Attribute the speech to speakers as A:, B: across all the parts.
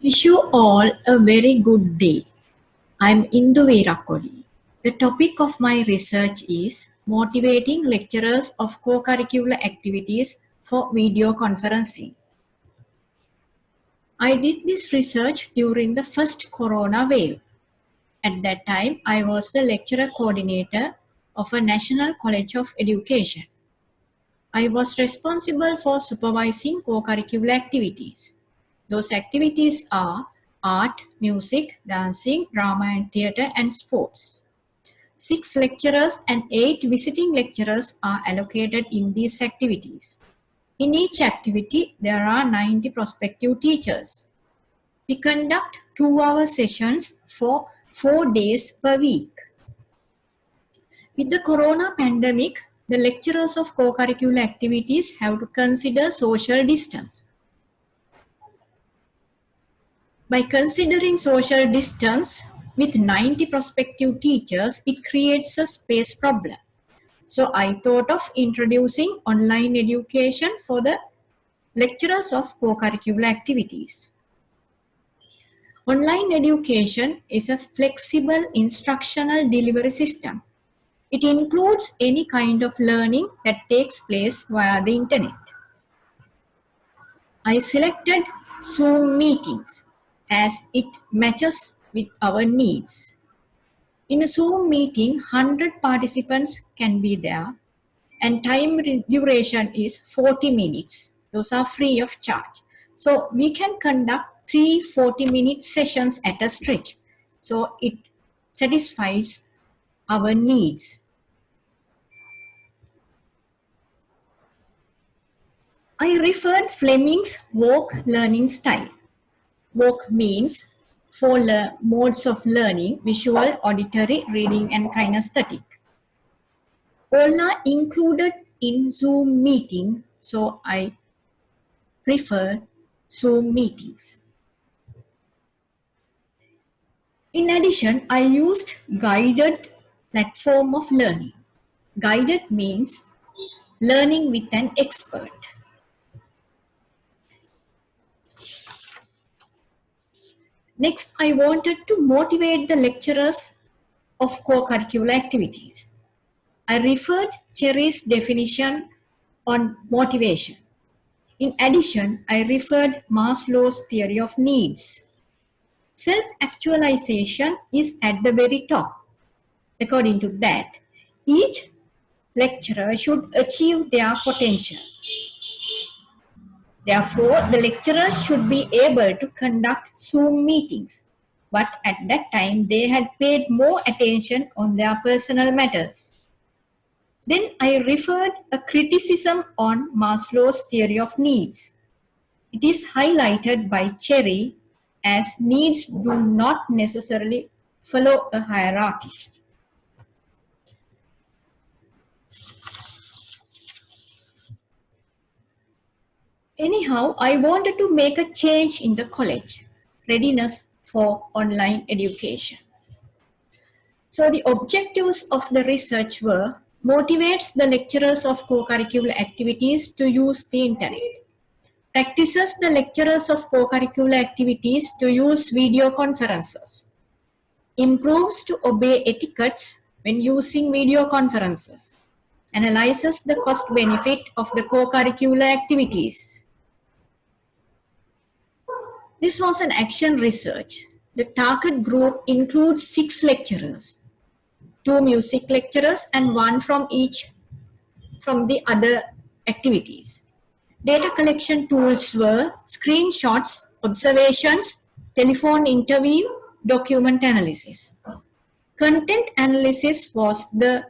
A: Wish you all a very good day. I'm Weerakkody. The topic of my research is motivating lecturers of co-curricular activities for video conferencing. I did this research during the first corona wave. At that time, I was the lecturer coordinator of a National College of Education. I was responsible for supervising co-curricular activities. Those activities are art, music, dancing, drama and theatre, and sports. 6 lecturers and 8 visiting lecturers are allocated in these activities. In each activity, there are 90 prospective teachers. We conduct 2-hour sessions for 4 days per week. With the corona pandemic, the lecturers of co-curricular activities have to consider social distance. By considering social distance with 90 prospective teachers, it creates a space problem. So I thought of introducing online education for the lecturers of co-curricular activities. Online education is a flexible instructional delivery system. It includes any kind of learning that takes place via the internet. I selected Zoom meetings as it matches with our needs. In a Zoom meeting, 100 participants can be there and time duration is 40 minutes. Those are free of charge. So we can conduct 3 40-minute sessions at a stretch. So it satisfies our needs. I referred Fleming's Walk learning style. Walk means 4 modes of learning: visual, auditory, reading, and kinesthetic. All are included in Zoom meeting, so I prefer Zoom meetings. In addition, I used guided platform of learning. Guided means learning with an expert. Next, I wanted to motivate the lecturers of co-curricular activities. I referred Cherry's definition on motivation. In addition, I referred Maslow's theory of needs. Self-actualization is at the very top. According to that, each lecturer should achieve their potential. Therefore, the lecturers should be able to conduct Zoom meetings, but at that time they had paid more attention on their personal matters. Then I referred a criticism on Maslow's theory of needs. It is highlighted by Cherry as needs do not necessarily follow a hierarchy. Anyhow, I wanted to make a change in the college, readiness for online education. So the objectives of the research were: motivates the lecturers of co-curricular activities to use the internet, practices the lecturers of co-curricular activities to use video conferences, improves to obey etiquettes when using video conferences, analyzes the cost benefit of the co-curricular activities. This was an action research. The target group includes 6 lecturers, 2 music lecturers and 1 from the other activities. Data collection tools were screenshots, observations, telephone interview, document analysis. Content analysis was the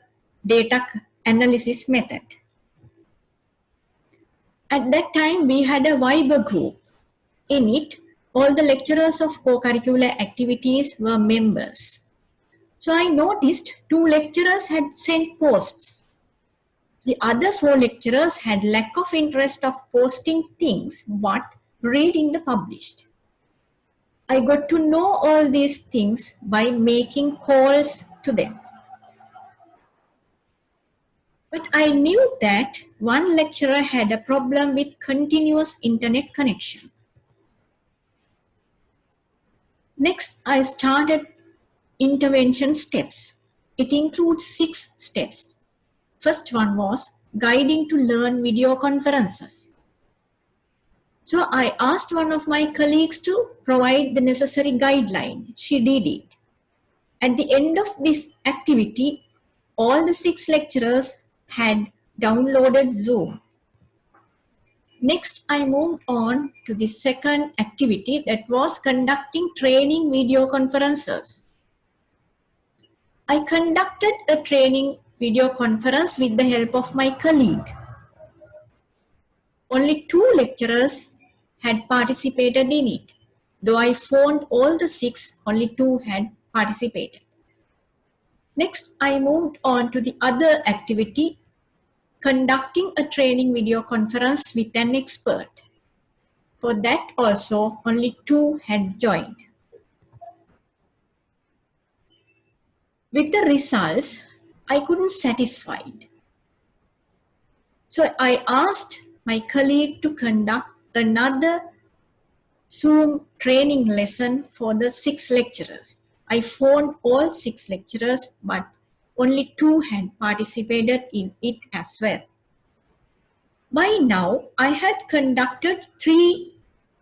A: data analysis method. At that time, we had a Viber group. In it, all the lecturers of co-curricular activities were members. So I noticed 2 lecturers had sent posts. The other 4 lecturers had lack of interest of posting things but reading the published. I got to know all these things by making calls to them. But I knew that one lecturer had a problem with continuous internet connection. Next, I started intervention steps. It includes 6 steps. First one was guiding to learn video conferences. So I asked one of my colleagues to provide the necessary guideline. She did it. At the end of this activity, all the 6 lecturers had downloaded Zoom. Next, I moved on to the second activity, that was conducting training video conferences. I conducted a training video conference with the help of my colleague. Only 2 lecturers had participated in it. Though I phoned all the 6, only 2 had participated. Next, I moved on to the other activity, conducting a training video conference with an expert. For that also, only 2 had joined. With the results, I couldn't satisfied. So I asked my colleague to conduct another Zoom training lesson for the 6 lecturers. I phoned all 6 lecturers, but only 2 had participated in it as well. By now, I had conducted 3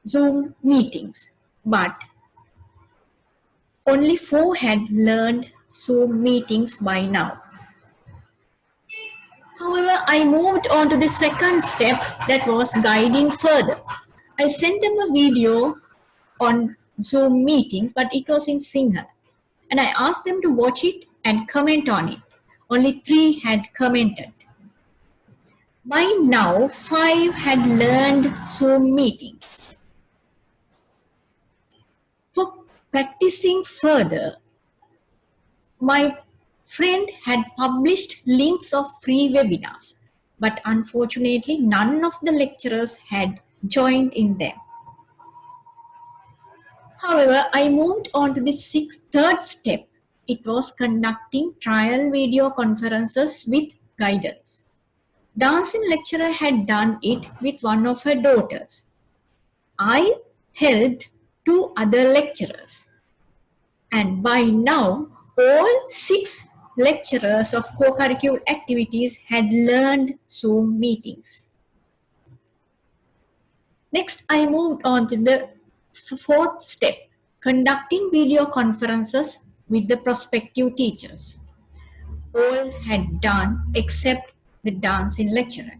A: Zoom meetings, but only 4 had learned Zoom meetings by now. However, I moved on to the second step, that was guiding further. I sent them a video on Zoom meetings, but it was in Sinhala. And I asked them to watch it and comment on it. Only 3 had commented. By now, 5 had learned Zoom meetings. For practicing further, my friend had published links of free webinars, but unfortunately, none of the lecturers had joined in them. However, I moved on to the third step. It was conducting trial video conferences with guidance. Dancing lecturer had done it with one of her daughters. I helped 2 other lecturers. And by now, all 6 lecturers of co-curricular activities had learned Zoom meetings. Next, I moved on to the 4th step, conducting video conferences with the prospective teachers. All had done except the dancing lecturer.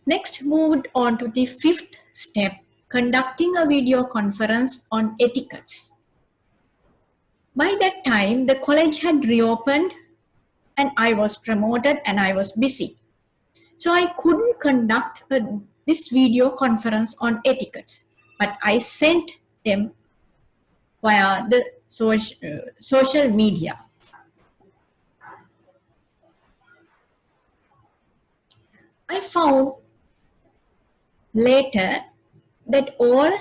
A: Next, moved on to the 5th step, conducting a video conference on etiquettes. By that time, the college had reopened and I was promoted and I was busy. So I couldn't conduct this video conference on etiquettes, but I sent them via the social media. I found later that all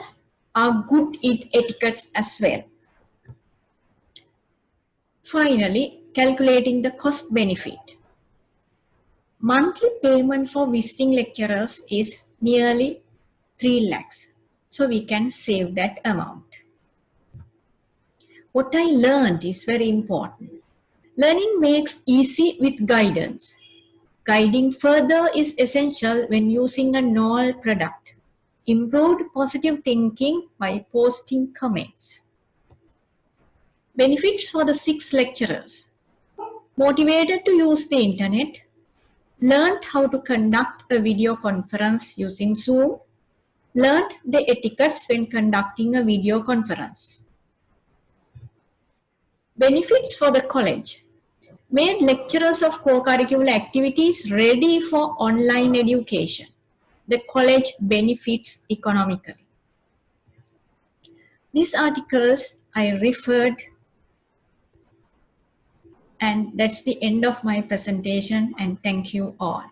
A: are good in etiquettes as well. Finally, calculating the cost benefit. Monthly payment for visiting lecturers is nearly 3 lakhs. So we can save that amount. What I learned is very important. Learning makes easy with guidance. Guiding further is essential when using a null product. Improved positive thinking by posting comments. Benefits for the 6 lecturers. Motivated to use the internet. Learned how to conduct a video conference using Zoom. Learned the etiquettes when conducting a video conference. Benefits for the college. Made lecturers of co-curricular activities ready for online education. The college benefits economically. These articles I referred, and that's the end of my presentation, and thank you all.